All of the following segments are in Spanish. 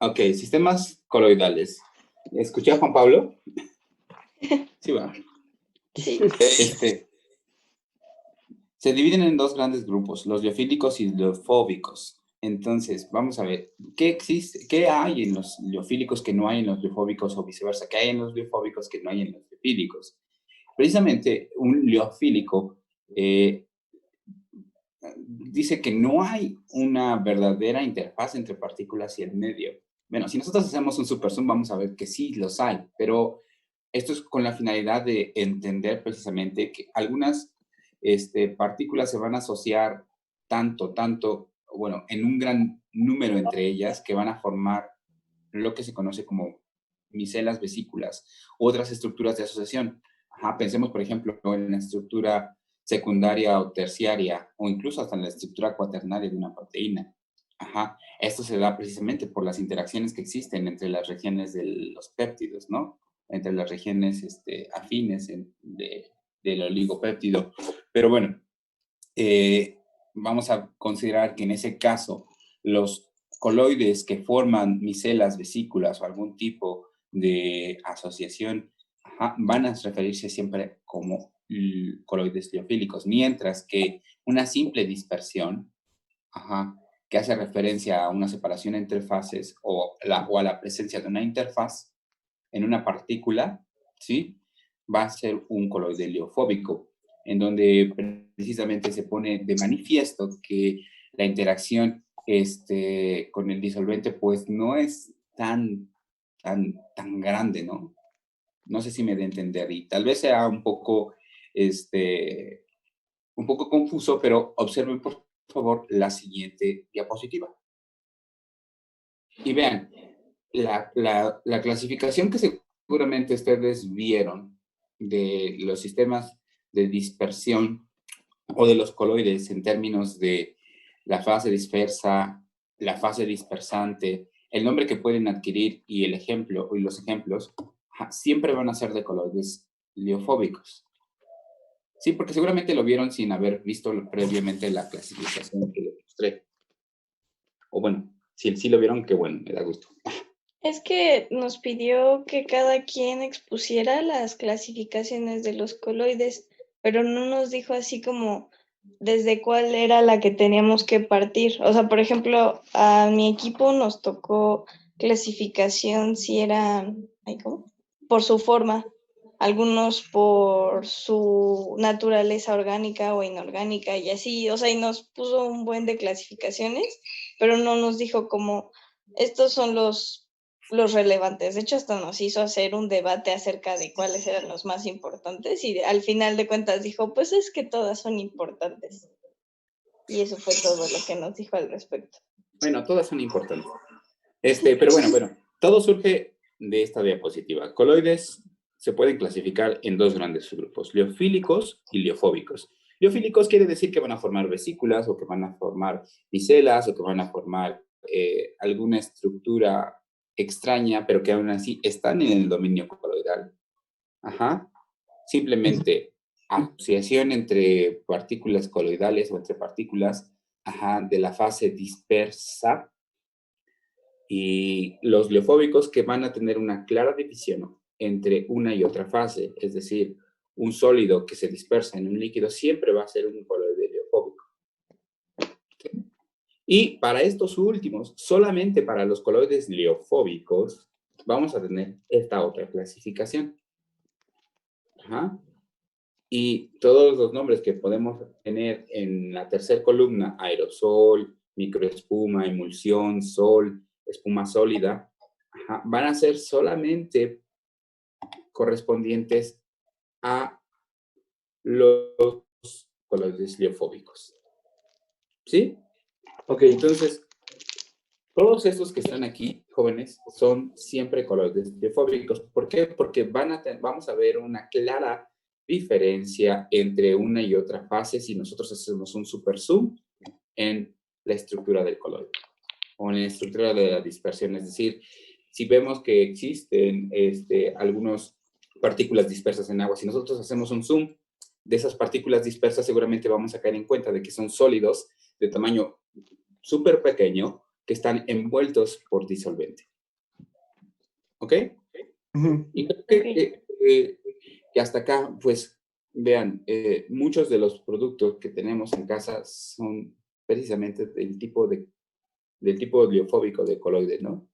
Ok, sistemas coloidales. ¿Escuché a Juan Pablo? Sí, va. Sí. Se dividen en dos grandes grupos, los liofílicos y liofóbicos. Entonces, vamos a ver, ¿qué existe? ¿Qué hay en los liofílicos que no hay en los liofóbicos o viceversa? ¿Qué hay en los liofóbicos que no hay en los liofílicos? Precisamente, un liofílico dice que no hay una verdadera interfaz entre partículas y el medio. Bueno, si nosotros hacemos un super zoom, vamos a ver que sí los hay, pero esto es con la finalidad de entender precisamente que algunas partículas se van a asociar bueno, en un gran número entre ellas que van a formar lo que se conoce como micelas vesículas u otras estructuras de asociación. Ajá, pensemos, por ejemplo, en la estructura secundaria o terciaria, o incluso hasta en la estructura cuaternaria de una proteína. Ajá, esto se da precisamente por las interacciones que existen entre las regiones de los péptidos, ¿no? Entre las regiones afines del oligopéptido. Pero bueno, vamos a considerar que en ese caso los coloides que forman micelas, vesículas o algún tipo de asociación van a referirse siempre como coloides liofílicos, mientras que una simple dispersión, que hace referencia a una separación entre fases o a la presencia de una interfaz en una partícula, ¿sí? Va a ser un coloide liofóbico, en donde precisamente se pone de manifiesto que la interacción con el disolvente pues no es tan grande, ¿no? No sé si me da a entender y tal vez sea un poco confuso, pero observen por favor la siguiente diapositiva. Y vean, la clasificación que seguramente ustedes vieron de los sistemas de dispersión o de los coloides en términos de la fase dispersa, la fase dispersante, el nombre que pueden adquirir y el ejemplo y los ejemplos, siempre van a ser de coloides liofóbicos. Sí, porque seguramente lo vieron sin haber visto previamente la clasificación que les mostré. O bueno, si sí lo vieron, qué bueno, me da gusto. Es que nos pidió que cada quien expusiera las clasificaciones de los coloides, pero no nos dijo así como desde cuál era la que teníamos que partir. O sea, por ejemplo, a mi equipo nos tocó clasificación si eran, ¿cómo? Por su forma, algunos por su naturaleza orgánica o inorgánica y así, o sea, y nos puso un buen de clasificaciones, pero no nos dijo como estos son los relevantes. De hecho, hasta nos hizo hacer un debate acerca de cuáles eran los más importantes y al final de cuentas dijo, pues es que todas son importantes. Y eso fue todo lo que nos dijo al respecto. Bueno, todas son importantes. Pero bueno, todo surge de esta diapositiva. Coloides se pueden clasificar en dos grandes subgrupos, liofílicos y liofóbicos. Liofílicos quiere decir que van a formar vesículas o que van a formar micelas o que van a formar alguna estructura extraña, pero que aún así están en el dominio coloidal. Simplemente asociación entre partículas coloidales o entre partículas de la fase dispersa, y los liofóbicos que van a tener una clara división entre una y otra fase, es decir, un sólido que se dispersa en un líquido siempre va a ser un coloide liofóbico. Y para estos últimos, solamente para los coloides liofóbicos, vamos a tener esta otra clasificación. Y todos los nombres que podemos tener en la tercera columna, aerosol, microespuma, emulsión, sol, espuma sólida, van a ser solamente correspondientes a los coloides liofóbicos. ¿Sí? Ok, entonces, todos estos que están aquí, jóvenes, son siempre coloides liofóbicos. ¿Por qué? Porque vamos a ver una clara diferencia entre una y otra fase si nosotros hacemos un super zoom en la estructura del coloide o en la estructura de la dispersión. Es decir, si vemos que existen algunas partículas dispersas en agua, si nosotros hacemos un zoom de esas partículas dispersas, seguramente vamos a caer en cuenta de que son sólidos de tamaño súper pequeño que están envueltos por disolvente. ¿Ok? Y creo que hasta acá, pues, vean, muchos de los productos que tenemos en casa son precisamente del tipo liofóbico de coloides, ¿no?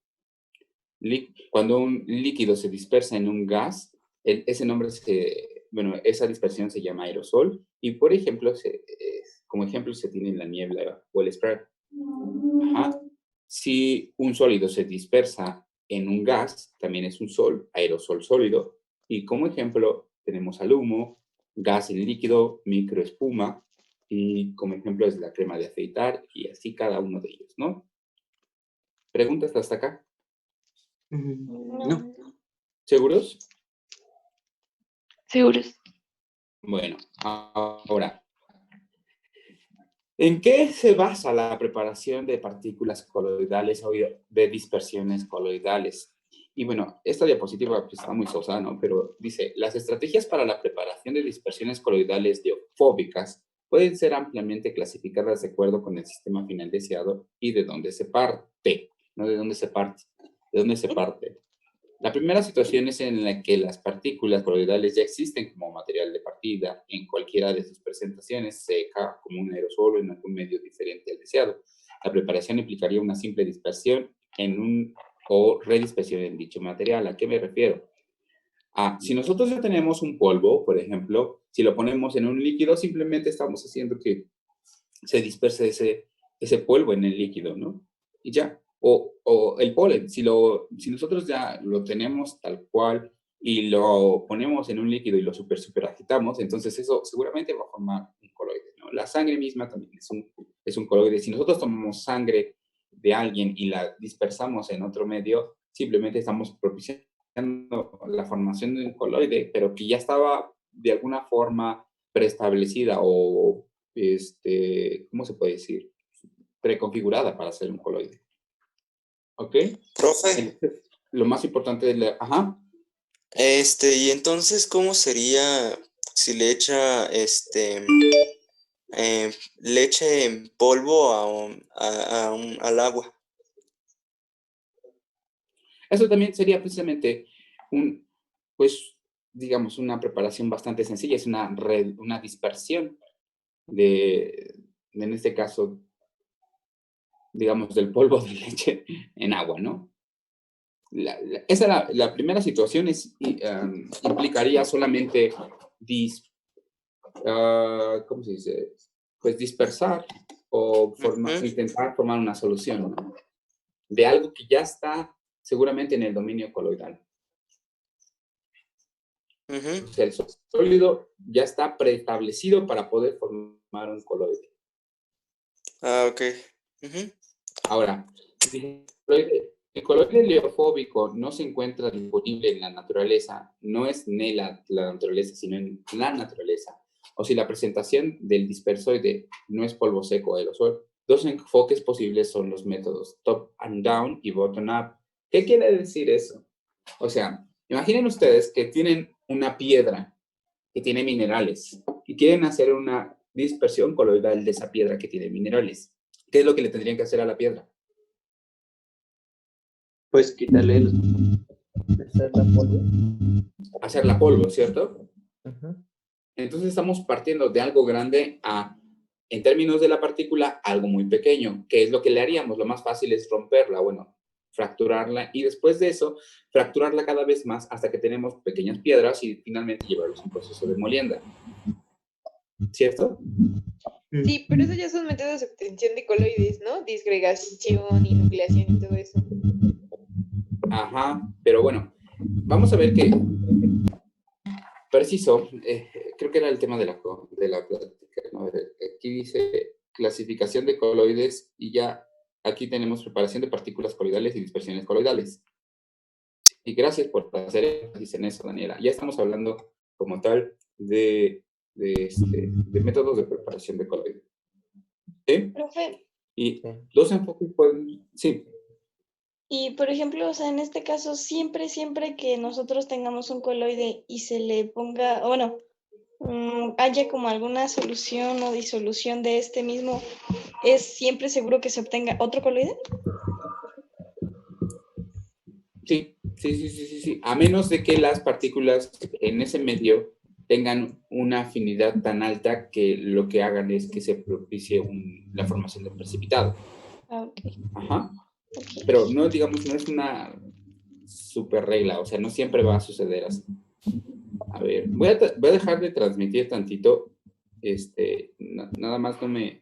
Cuando un líquido se dispersa en un gas, ese nombre bueno, esa dispersión se llama aerosol y, por ejemplo, como ejemplo se tiene la niebla o el spray. Ajá. Si un sólido se dispersa en un gas, también es un aerosol sólido. Y como ejemplo tenemos al humo, gas en líquido, microespuma, y como ejemplo es la crema de afeitar y así cada uno de ellos, ¿no? ¿Preguntas hasta acá? No. ¿Seguros? Seguros. Bueno, ahora, ¿en qué se basa la preparación de partículas coloidales o de dispersiones coloidales? Y bueno, esta diapositiva pues, está muy sosa, ¿no? Pero dice, las estrategias para la preparación de dispersiones coloidales diofóbicas pueden ser ampliamente clasificadas de acuerdo con el sistema final deseado y de dónde se parte, no de dónde se parte, de dónde se parte. La primera situación es en la que las partículas coloidales ya existen como material de partida en cualquiera de sus presentaciones, seca, como un aerosol o en algún medio diferente al deseado. La preparación implicaría una simple dispersión o redispersión en dicho material. ¿A qué me refiero? Si nosotros ya tenemos un polvo, por ejemplo, si lo ponemos en un líquido, simplemente estamos haciendo que se disperse ese polvo en el líquido, ¿no? Y ya. O el polen, si nosotros ya lo tenemos tal cual y lo ponemos en un líquido y lo super agitamos, entonces eso seguramente va a formar un coloide, ¿no? La sangre misma también es un coloide. Si nosotros tomamos sangre de alguien y la dispersamos en otro medio, simplemente estamos propiciando la formación de un coloide, pero que ya estaba de alguna forma preestablecida o ¿cómo se puede decir? Preconfigurada para ser un coloide. ¿Ok? Profe, Entonces, lo más importante es ajá. y entonces, ¿cómo sería si le echa, leche en polvo al agua? Eso también sería precisamente pues, digamos, una preparación bastante sencilla. Es una dispersión en este caso, digamos, del polvo de leche en agua, ¿no? La primera situación implicaría solamente ¿cómo se dice? Pues dispersar o intentar formar una solución, ¿no? De algo que ya está seguramente en el dominio coloidal. O sea, el sólido ya está preestablecido para poder formar un coloide. Ok. Ahora, el coloide liofóbico no se encuentra disponible en la naturaleza, no es en la naturaleza, sino en la naturaleza. O si la presentación del dispersoide no es polvo seco o aerosol, dos enfoques posibles son los métodos top and down y bottom up. ¿Qué quiere decir eso? O sea, imaginen ustedes que tienen una piedra que tiene minerales y quieren hacer una dispersión coloidal de esa piedra que tiene minerales. ¿Qué es lo que le tendrían que hacer a la piedra? Pues quitarle hacerla polvo. Hacerla polvo, ¿cierto? Ajá. Entonces estamos partiendo de algo grande en términos de la partícula, algo muy pequeño. ¿Qué es lo que le haríamos? Lo más fácil es romperla, bueno, fracturarla y después de eso, fracturarla cada vez más hasta que tenemos pequeñas piedras y finalmente llevarlos a un proceso de molienda. ¿Cierto? Sí, pero eso ya son métodos de obtención de coloides, ¿no? Disgregación y nucleación y todo eso. Ajá, pero bueno, vamos a ver que preciso, creo que era el tema de la plática, ¿no? Aquí dice clasificación de coloides y ya aquí tenemos preparación de partículas coloidales y dispersiones coloidales. Y gracias por hacer énfasis en eso, Daniela. Ya estamos hablando como tal de métodos de preparación de coloides. ¿Sí? Profe, Y dos enfoques pueden, sí. y por ejemplo, o sea, en este caso, siempre que nosotros tengamos un coloide y se le ponga, bueno, haya como alguna solución o disolución de este mismo, ¿es siempre seguro que se obtenga otro coloide? Sí, Sí. A menos de que las partículas en ese medio tengan una afinidad tan alta que lo que hagan es que se propicie la formación de un precipitado. Ok. Ajá. Ok. Pero no, digamos, no es una super regla, o sea, no siempre va a suceder así. A ver, voy a dejar de transmitir tantito. Nada más no me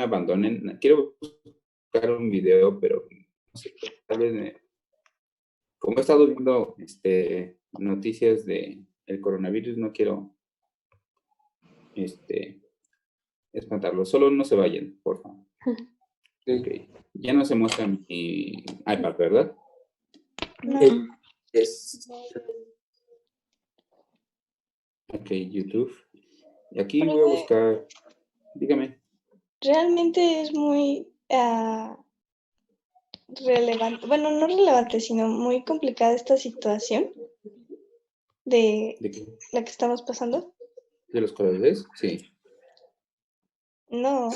abandonen. Quiero buscar un video, pero no sé, tal vez como he estado viendo noticias de el coronavirus, no quiero espantarlo. Solo no se vayan, por favor. Ok. Ya no se muestra mi iPad, ¿verdad? No. Ok, YouTube. Y aquí voy a buscar. Dígame. Realmente es muy relevante, bueno, no relevante, sino muy complicada esta situación de ¿De qué? la que estamos pasando. ¿De los colores? Sí. No,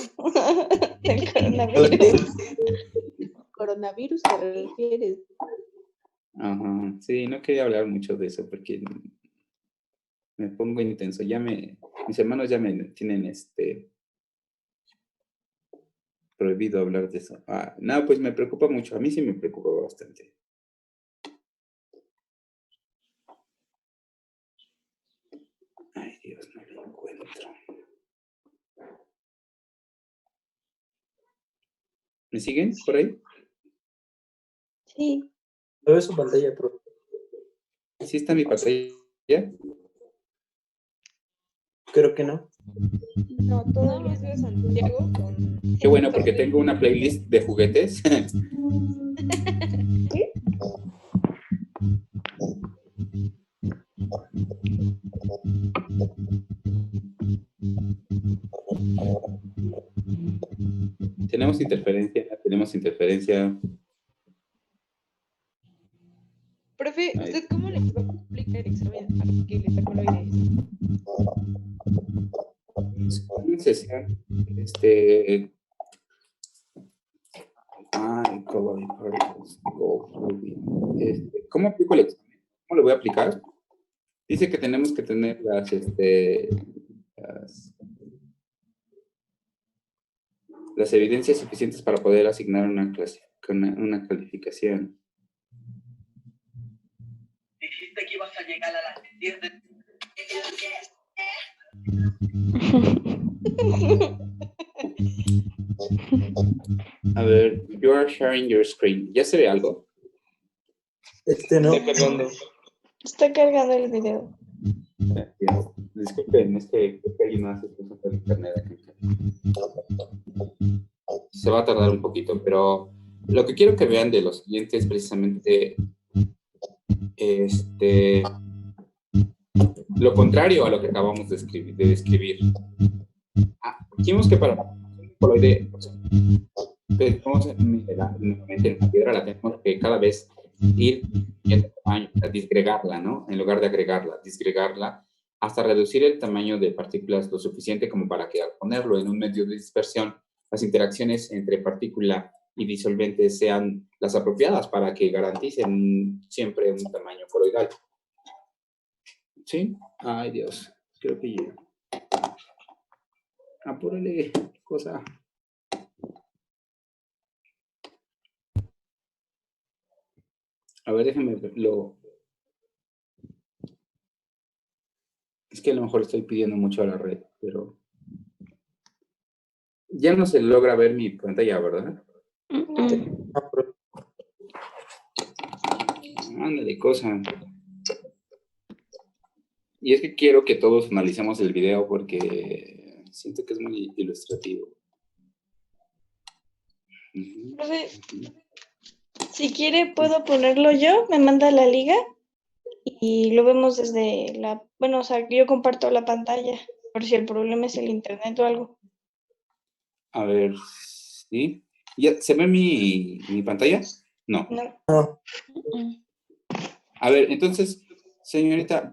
del coronavirus. ¿Coronavirus te refieres? Ajá. Sí, no quería hablar mucho de eso porque me pongo intenso. Mis hermanos ya me tienen prohibido hablar de eso. No, pues me preocupa mucho. A mí sí me preocupa bastante. Ay, Dios, no lo encuentro. ¿Me siguen por ahí? Sí. ¿No ves su pantalla, pro? ¿Sí está mi pantalla? Creo que no. No, todavía es Santiago con... Qué bueno, porque tengo una playlist de juguetes. Tenemos interferencia. Profe, Ay. ¿usted cómo le va a aplicar el examen a que le sacó la idea? Sesión. Color particles, go through. ¿Cómo aplico el examen? ¿Cómo lo voy a aplicar? Dice que tenemos que tener las evidencias suficientes para poder asignar una calificación. Dijiste que ibas a llegar a las 10 de... A ver, you are sharing your screen. ¿Ya se ve algo? No. Está cargando. Está cargando el video. Gracias. Disculpen, creo que alguien más está usando el internet aquí. Se va a tardar un poquito, pero lo que quiero que vean de los siguientes es precisamente lo contrario a lo que acabamos de describir. Dijimos que para un coloide, nuevamente en la piedra la tenemos que cada vez ir viendo el tamaño, disgregarla, ¿no? En lugar de agregarla, disgregarla hasta reducir el tamaño de partículas lo suficiente como para que al ponerlo en un medio de dispersión, las interacciones entre partícula y disolvente sean las apropiadas para que garanticen siempre un tamaño coloidal. ¿Sí? Ay, Dios. Creo que ya. Apúrale, cosa. A ver, déjenme verlo. Es que a lo mejor estoy pidiendo mucho a la red, pero ya no se logra ver mi pantalla, ¿verdad? Ándale, cosa. Y es que quiero que todos analicemos el video porque siento que es muy ilustrativo. Profe, si quiere puedo ponerlo yo, me manda la liga y lo vemos desde bueno, o sea, yo comparto la pantalla por si el problema es el internet o algo. A ver, ¿sí? ¿Ya se ve mi pantalla? No. No. A ver, entonces, señorita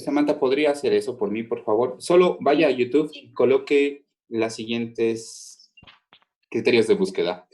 Samantha, ¿podría hacer eso por mí, por favor? Solo vaya a YouTube y coloque las siguientes criterios de búsqueda.